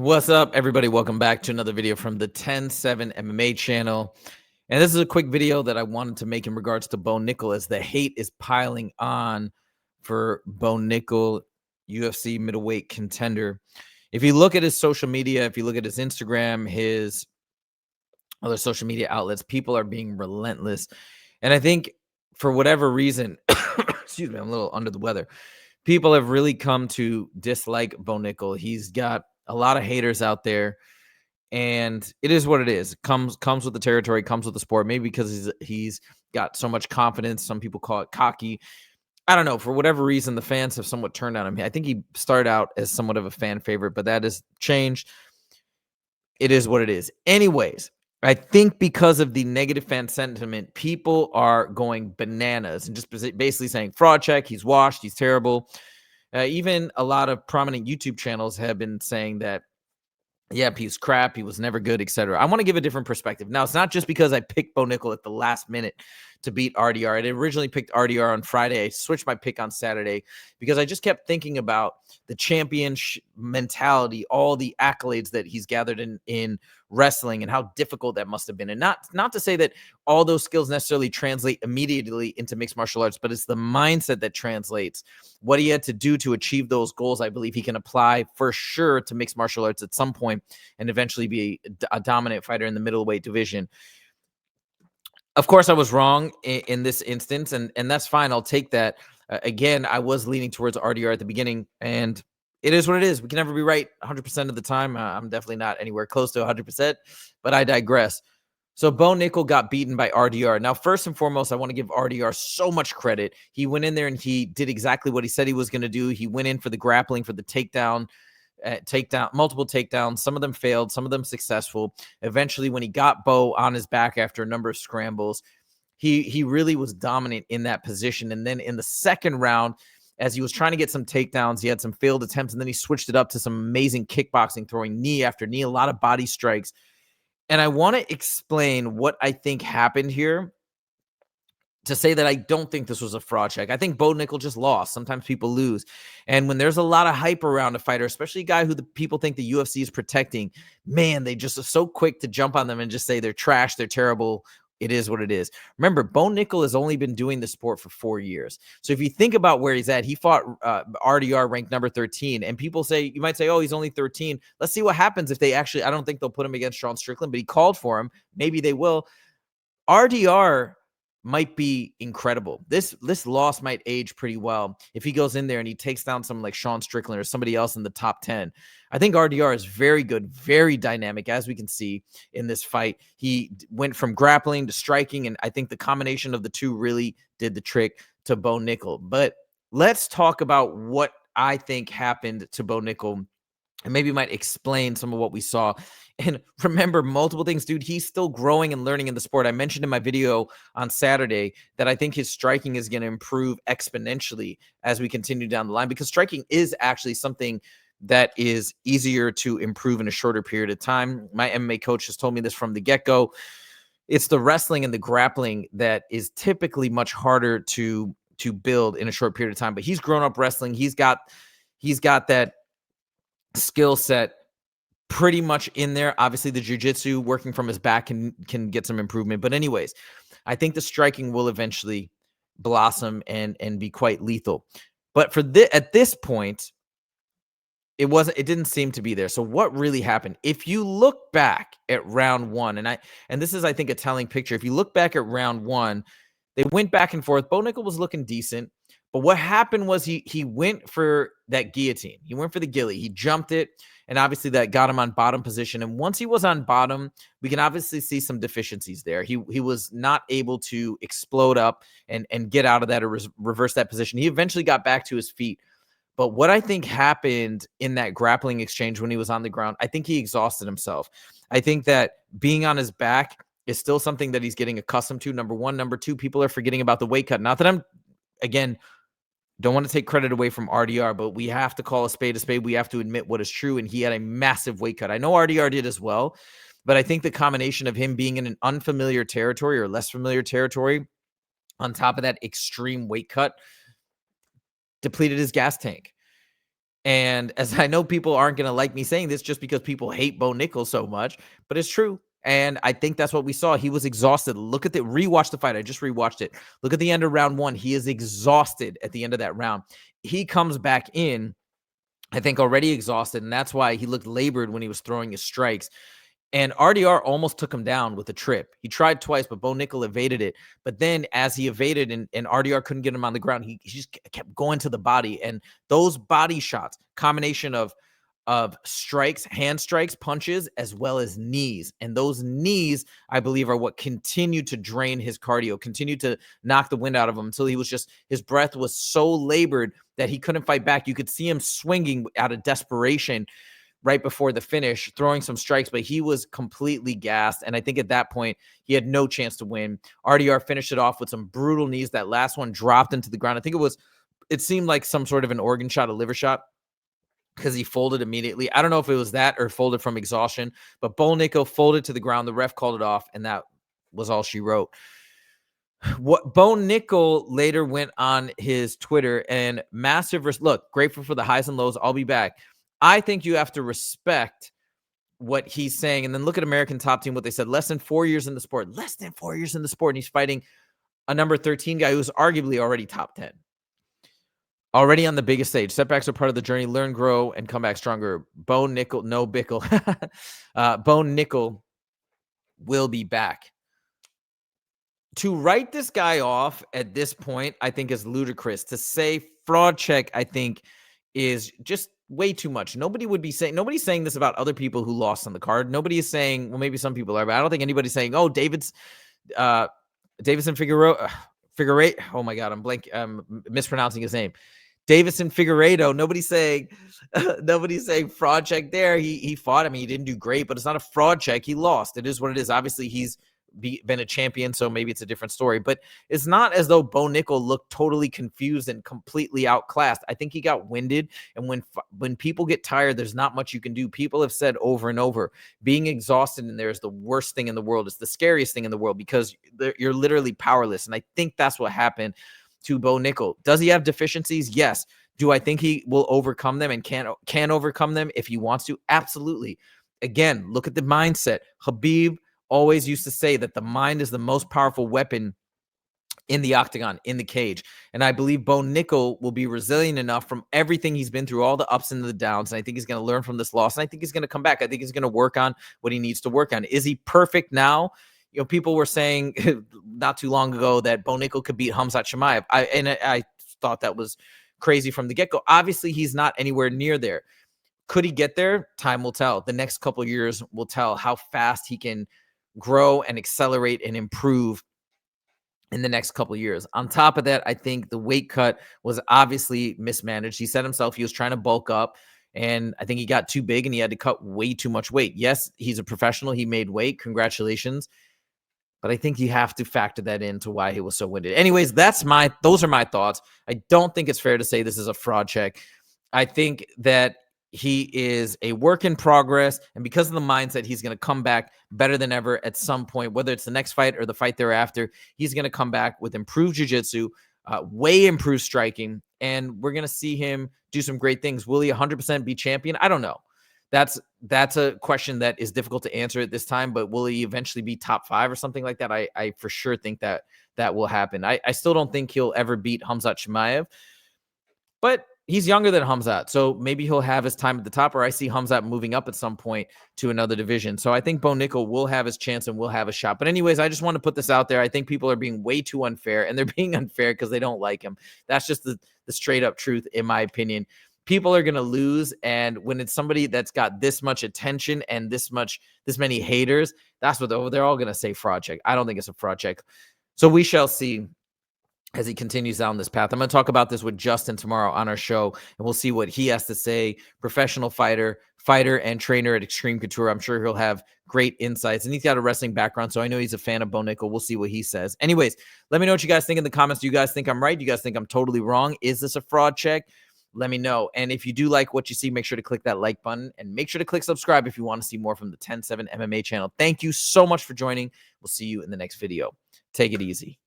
What's up, everybody? Welcome back to another video from the 10-7 MMA channel. And this is a quick video that I wanted to make in regards to Bo Nickal, as the hate is piling on for Bo Nickal, UFC middleweight contender. If you look at his social media, if you look at his Instagram, his other social media outlets, people are being relentless. And I think for whatever reason, excuse me, I'm a little under the weather. People have really come to dislike Bo Nickal. He's got a lot of haters out there, and it is what it is. Comes with the territory, comes with the sport. Maybe because he's got so much confidence. Some people call it cocky. I don't know. For whatever reason, the fans have somewhat turned on him. I think he started out as somewhat of a fan favorite, but that has changed. It is what it is. Anyways, I think because of the negative fan sentiment, people are going bananas and just basically saying fraud check, he's washed, he's terrible. Even a lot of prominent YouTube channels have been saying that, yep, he's crap, he was never good, etc. I want to give a different perspective. Now, it's not just because I picked Bo Nickal at the last minute to beat RDR. I originally picked RDR on Friday. I switched my pick on Saturday because I just kept thinking about the champion mentality, all the accolades that he's gathered in wrestling, and how difficult that must have been. And not to say that all those skills necessarily translate immediately into mixed martial arts, but it's the mindset that translates. What he had to do to achieve those goals, I believe he can apply for sure to mixed martial arts at some point and eventually be a dominant fighter in the middleweight division. Of course, I was wrong in this instance, and that's fine. I'll take that. Again, I was leaning towards RDR at the beginning, and it is what it is. We can never be right 100% of the time. I'm definitely not anywhere close to 100%, but I digress. So Bo Nickal got beaten by RDR. Now, first and foremost, I want to give RDR so much credit. He went in there and he did exactly what he said he was going to do. He went in for the grappling, for the takedown, multiple takedowns. Some of them failed, some of them successful. Eventually, when he got Bo on his back after a number of scrambles, he really was dominant in that position. And then in the second round, as he was trying to get some takedowns, he had some failed attempts, and then he switched it up to some amazing kickboxing, throwing knee after knee, a lot of body strikes. And I want to explain what I think happened here to say that I don't think this was a fraud check. I think Bo Nickal just lost. Sometimes people lose. And when there's a lot of hype around a fighter, especially a guy who the people think the UFC is protecting, man, they just are so quick to jump on them and just say they're trash, they're terrible. It is what it is. Remember, Bo Nickal has only been doing the sport for 4 years. So if you think about where he's at, he fought RDR ranked number 13. And people say, you might say, oh, he's only 13. Let's see what happens if they actually, I don't think they'll put him against Sean Strickland, but he called for him. Maybe they will. RDR might be incredible. This loss might age pretty well if he goes in there and he takes down someone like Sean Strickland or somebody else in the top 10. I think RDR is very good, very dynamic, as we can see in this fight. He went from grappling to striking, and I think the combination of the two really did the trick to Bo Nickal. But let's talk about what I think happened to Bo Nickal, and maybe might explain some of what we saw. And remember, multiple things, dude. He's still growing and learning in the sport. I mentioned in my video on Saturday that I think his striking is going to improve exponentially as we continue down the line, because striking is actually something that is easier to improve in a shorter period of time. My MMA coach has told me this from the get-go. It's the wrestling and the grappling that is typically much harder to build in a short period of time. But he's grown up wrestling. He's got that skill set pretty much in there. Obviously, the jiu-jitsu working from his back can get some improvement. But anyways, I think the striking will eventually blossom and be quite lethal. But at this point, it didn't seem to be there. So what really happened? If you look back at round one, and this is, I think, a telling picture. If you look back at round one, they went back and forth. Bo Nickal was looking decent. But what happened was he went for that guillotine. He went for the ghillie. He jumped it, and obviously that got him on bottom position. And once he was on bottom, we can obviously see some deficiencies there. He was not able to explode up and get out of that or reverse that position. He eventually got back to his feet. But what I think happened in that grappling exchange when he was on the ground, I think he exhausted himself. I think that being on his back is still something that he's getting accustomed to, number one. Number two, people are forgetting about the weight cut. Not that I'm, again, don't want to take credit away from RDR, but we have to call a spade a spade. We have to admit what is true, and he had a massive weight cut. I know RDR did as well, but I think the combination of him being in an unfamiliar territory or less familiar territory, on top of that extreme weight cut, depleted his gas tank. And as I know people aren't going to like me saying this just because people hate Bo Nickal so much, but it's true. And I think that's what we saw. He was exhausted. Look at the rewatch the fight. I just rewatched it. Look at the end of round 1. He is exhausted at the end of that round. He comes back in, I think, already exhausted, and that's why he looked labored when he was throwing his strikes. And RDR almost took him down with a trip. He tried twice, but Bo Nickal evaded it. But then as he evaded and RDR couldn't get him on the ground, he just kept going to the body. And those body shots, combination of strikes, hand strikes, punches, as well as knees. And those knees, I believe, are what continued to drain his cardio, continued to knock the wind out of him until he was just, his breath was so labored that he couldn't fight back. You could see him swinging out of desperation right before the finish, throwing some strikes, but he was completely gassed. And I think at that point, he had no chance to win. RDR finished it off with some brutal knees. That last one dropped into the ground. I think it seemed like some sort of an organ shot, a liver shot, because he folded immediately. I don't know if it was that or folded from exhaustion, but Bo Nickal folded to the ground. The ref called it off, and that was all she wrote. What Bo Nickal later went on his Twitter and massive look, grateful for the highs and lows. I'll be back. I think you have to respect what he's saying. And then look at American Top Team, what they said, less than 4 years in the sport, less than 4 years in the sport. And he's fighting a number 13 guy who's arguably already top 10, already on the biggest stage. Setbacks are part of the journey. Learn, grow, and come back stronger. Bo Nickal, no Bickle. Bo Nickal will be back. To write this guy off at this point, I think is ludicrous. To say fraud check, I think, is just way too much. Nobody's saying this about other people who lost on the card. Nobody is saying, well, maybe some people are, but I don't think anybody's saying, oh, Davidson Figueroa, oh my God, I'm mispronouncing his name. Davison Figueiredo. Nobody's saying fraud check there. He fought. I mean, he didn't do great, but it's not a fraud check. He lost. It is what it is. Obviously, he's been a champion, so maybe it's a different story. But it's not as though Bo Nickal looked totally confused and completely outclassed. I think he got winded, and when people get tired, there's not much you can do. People have said over and over, being exhausted in there is the worst thing in the world. It's the scariest thing in the world because you're literally powerless, and I think that's what happened to Bo Nickal. Does he have deficiencies? Yes. Do I think he will overcome them and can overcome them if he wants to? Absolutely. Again, look at the mindset. Khabib always used to say that the mind is the most powerful weapon in the octagon, in the cage. And I believe Bo Nickal will be resilient enough from everything he's been through, all the ups and the downs. And I think he's going to learn from this loss. And I think he's going to come back. I think he's going to work on what he needs to work on. Is he perfect now? You know, people were saying not too long ago that Bo Nickal could beat Khamzat Chimaev. I thought that was crazy from the get-go. Obviously, he's not anywhere near there. Could he get there? Time will tell. The next couple of years will tell how fast he can grow and accelerate and improve in the next couple of years. On top of that, I think the weight cut was obviously mismanaged. He said himself he was trying to bulk up, and I think he got too big and he had to cut way too much weight. Yes, he's a professional. He made weight. Congratulations. But I think you have to factor that into why he was so winded. Anyways, those are my thoughts. I don't think it's fair to say this is a fraud check. I think that he is a work in progress, and because of the mindset, he's going to come back better than ever at some point, whether it's the next fight or the fight thereafter. He's going to come back with improved jiu-jitsu, way improved striking, and we're going to see him do some great things. Will he 100% be champion? I don't know. That's a question that is difficult to answer at this time, but will he eventually be top 5 or something like that? I for sure think that will happen. I still don't think he'll ever beat Khamzat Chimaev, but he's younger than Khamzat, so maybe he'll have his time at the top, or I see Khamzat moving up at some point to another division. So I think Bo Nickal will have his chance and will have a shot. But anyways, I just want to put this out there. I think people are being way too unfair, and they're being unfair because they don't like him. That's just the straight up truth, in my opinion. People are going to lose, and when it's somebody that's got this much attention and this many haters, that's what they're all going to say fraud check. I don't think it's a fraud check. So we shall see as he continues down this path. I'm going to talk about this with Justin tomorrow on our show, and we'll see what he has to say. Professional fighter, and trainer at Extreme Couture. I'm sure he'll have great insights, and he's got a wrestling background, so I know he's a fan of Bo Nickal. We'll see what he says. Anyways, let me know what you guys think in the comments. Do you guys think I'm right? Do you guys think I'm totally wrong? Is this a fraud check? Let me know. And if you do like what you see, make sure to click that like button and make sure to click subscribe if you want to see more from the 10-7 MMA channel. Thank you so much for joining. We'll see you in the next video. Take it easy.